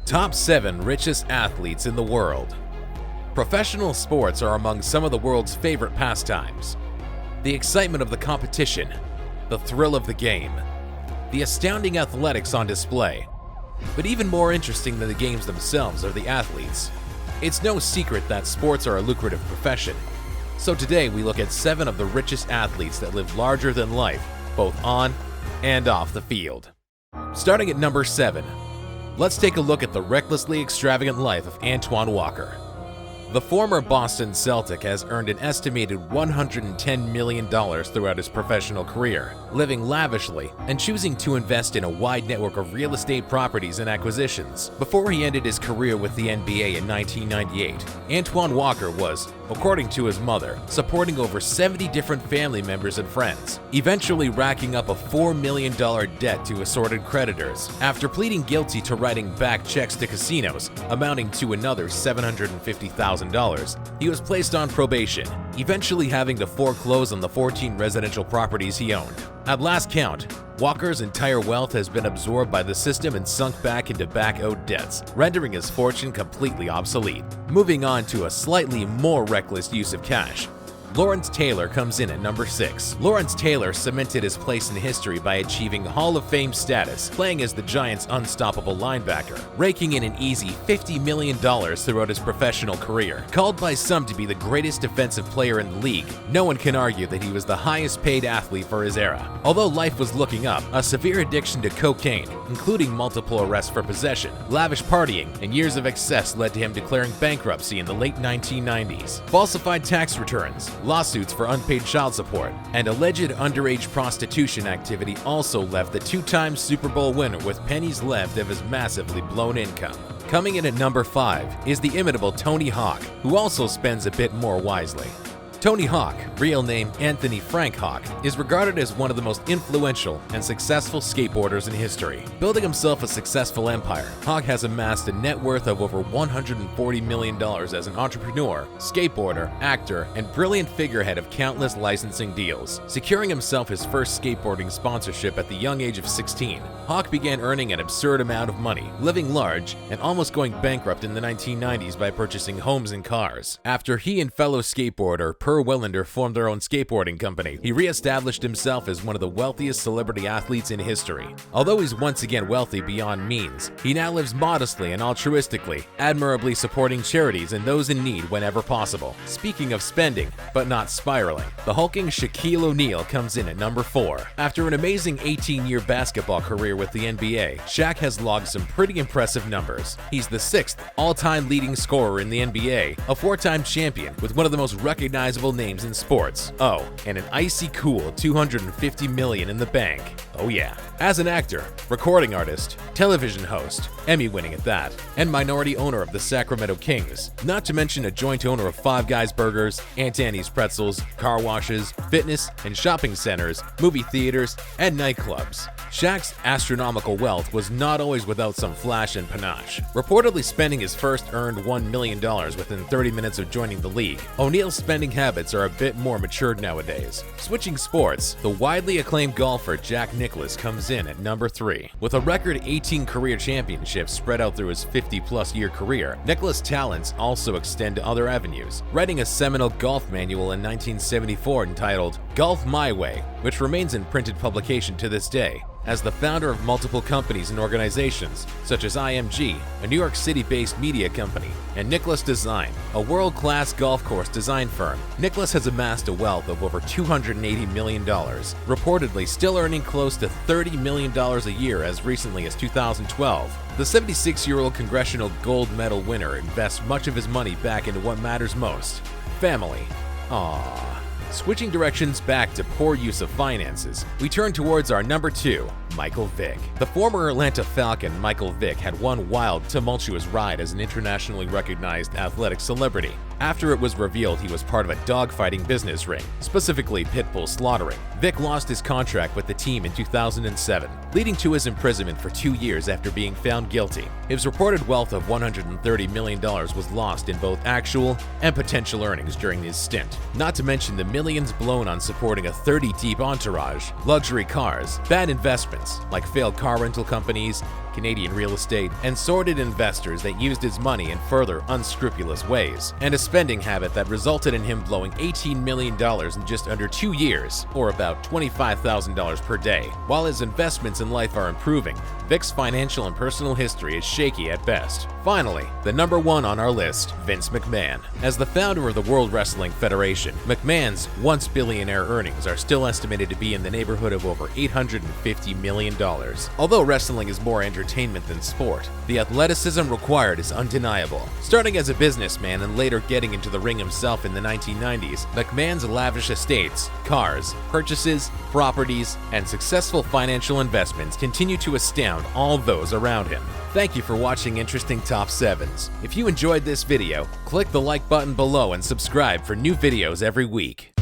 Top 7 Richest Athletes in the World. Professional sports are among some of the world's favorite pastimes. The excitement of the competition, the thrill of the game, the astounding athletics on display. But even more interesting than the games themselves are the athletes. It's no secret that sports are a lucrative profession. So today we look at 7 of the richest athletes that live larger than life, both on and off the field. Starting at number 7. Let's take a look at the recklessly extravagant life of Antoine Walker. The former Boston Celtic has earned an estimated $110 million throughout his professional career, living lavishly and choosing to invest in a wide network of real estate properties and acquisitions. Before he ended his career with the NBA in 1998, Antoine Walker was, according to his mother, supporting over 70 different family members and friends, eventually racking up a $4 million debt to assorted creditors. After pleading guilty to writing back checks to casinos, amounting to another $750,000, he was placed on probation, eventually having to foreclose on the 14 residential properties he owned. At last count, Walker's entire wealth has been absorbed by the system and sunk back into back-owed debts, rendering his fortune completely obsolete. Moving on to a slightly more reckless use of cash. Lawrence Taylor comes in at number 6. Lawrence Taylor cemented his place in history by achieving Hall of Fame status, playing as the Giants' unstoppable linebacker, raking in an easy $50 million throughout his professional career. Called by some to be the greatest defensive player in the league, no one can argue that he was the highest paid athlete for his era. Although life was looking up, a severe addiction to cocaine, including multiple arrests for possession, lavish partying, and years of excess led to him declaring bankruptcy in the late 1990s. Falsified tax returns, lawsuits for unpaid child support, and alleged underage prostitution activity also left the 2-time Super Bowl winner with pennies left of his massively blown income. Coming in at number 5 is the inimitable Tony Hawk, who also spends a bit more wisely. Tony Hawk, real name Anthony Frank Hawk, is regarded as one of the most influential and successful skateboarders in history. Building himself a successful empire, Hawk has amassed a net worth of over $140 million as an entrepreneur, skateboarder, actor, and brilliant figurehead of countless licensing deals. Securing himself his first skateboarding sponsorship at the young age of 16, Hawk began earning an absurd amount of money, living large, and almost going bankrupt in the 1990s by purchasing homes and cars. After he and fellow skateboarder Per Wellender formed their own skateboarding company, he re-established himself as one of the wealthiest celebrity athletes in history. Although he's once again wealthy beyond means, he now lives modestly and altruistically, admirably supporting charities and those in need whenever possible. Speaking of spending, but not spiraling, the hulking Shaquille O'Neal comes in at number 4. After an amazing 18-year basketball career with the NBA, Shaq has logged some pretty impressive numbers. He's the 6th all-time leading scorer in the NBA, a 4-time champion with one of the most recognizable names in sports. Oh, and an icy cool $250 million in the bank. Oh yeah. As an actor, recording artist, television host, Emmy-winning at that, and minority owner of the Sacramento Kings, not to mention a joint owner of Five Guys Burgers, Aunt Annie's Pretzels, car washes, fitness and shopping centers, movie theaters, and nightclubs. Shaq's astronomical wealth was not always without some flash and panache. Reportedly spending his first earned $1 million within 30 minutes of joining the league, O'Neal's spending habits are a bit more matured nowadays. Switching sports, the widely acclaimed golfer Jack Nicklaus comes in at number 3. With a record 18 career championships spread out through his 50-plus year career, Nicklaus' talents also extend to other avenues, writing a seminal golf manual in 1974 entitled Golf My Way, which remains in printed publication to this day. As the founder of multiple companies and organizations, such as IMG, a New York City-based media company, and Nicklaus Design, a world-class golf course design firm, Nicklaus has amassed a wealth of over $280 million, reportedly still earning close to $30 million a year as recently as 2012. The 76-year-old Congressional Gold Medal winner invests much of his money back into what matters most: family. Aww. Switching directions back to poor use of finances, we turn towards our number 2, Michael Vick. The former Atlanta Falcon Michael Vick had one wild, tumultuous ride as an internationally recognized athletic celebrity. After it was revealed he was part of a dogfighting business ring, specifically pitbull slaughtering, Vick lost his contract with the team in 2007, leading to his imprisonment for 2 years after being found guilty. His reported wealth of $130 million was lost in both actual and potential earnings during his stint, not to mention the millions blown on supporting a 30-deep entourage, luxury cars, bad investments like failed car rental companies, Canadian real estate, and sordid investors that used his money in further unscrupulous ways, and a spending habit that resulted in him blowing $18 million in just under 2 years, or about $25,000 per day. While his investments in life are improving, Vick's financial and personal history is shaky at best. Finally, the number 1 on our list, Vince McMahon. As the founder of the World Wrestling Federation, McMahon's once billionaire earnings are still estimated to be in the neighborhood of over $850 million. Although wrestling is more entertainment than sport, the athleticism required is undeniable. Starting as a businessman and later getting into the ring himself in the 1990s, McMahon's lavish estates, cars, purchases, properties, and successful financial investments continue to astound all those around him. Thank you for watching Interesting Top 7s. If you enjoyed this video, click the like button below and subscribe for new videos every week.